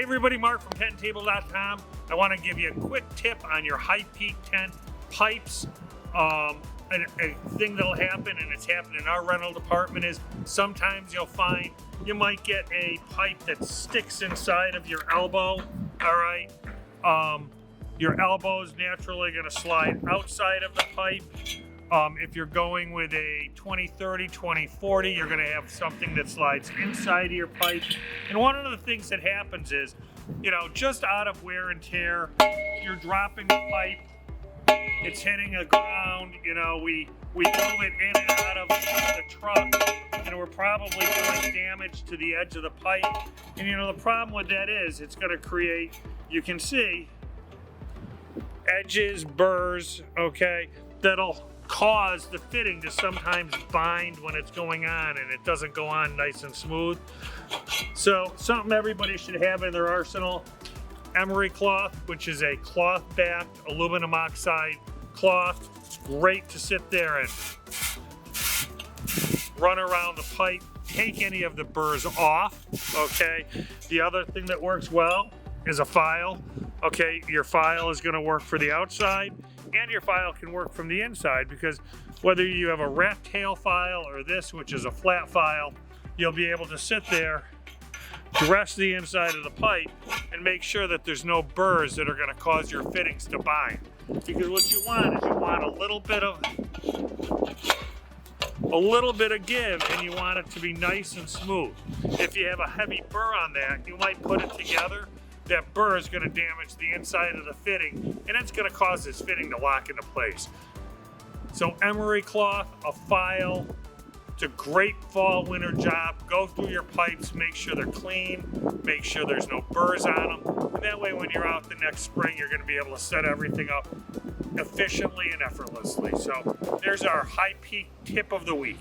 Hey everybody, Mark from tenttable.com. I want to give you a quick tip on your high peak tent pipes. A thing that'll happen, and it's happened in our rental department, is sometimes you'll find you might get a pipe that sticks inside of your elbow. All right, your elbow is naturally going to slide outside of the pipe. If you're going with a 2030, 2040, you're going to have something that slides inside of your pipe. And one of the things that happens is, just out of wear and tear, you're dropping the pipe, it's hitting the ground, we move it in and out of the truck, and we're probably doing damage to the edge of the pipe. And the problem with that is it's going to create, you can see, edges, burrs, okay, that'll cause the fitting to sometimes bind when it's going on, and it doesn't go on nice and smooth. So something everybody should have in their arsenal: Emory Cloth, which is a cloth-backed aluminum oxide cloth. It's great to sit there and run around the pipe, take any of the burrs off, okay? The other thing that works well is a file. Okay, your file is going to work for the outside, and your file can work from the inside, because whether you have a rat tail file or this, which is a flat file, you'll be able to sit there, dress the inside of the pipe, and make sure that there's no burrs that are going to cause your fittings to bind. Because what you want is you want a little bit of give, and you want it to be nice and smooth. If you have a heavy burr on that, you might put it together. That burr is going to damage the inside of the fitting, and it's going to cause this fitting to lock into place. So Emory Cloth, a file, it's a great fall winter job. Go through your pipes, make sure they're clean, make sure there's no burrs on them, and that way when you're out the next spring, you're going to be able to set everything up efficiently and effortlessly. So there's our high peak tip of the week.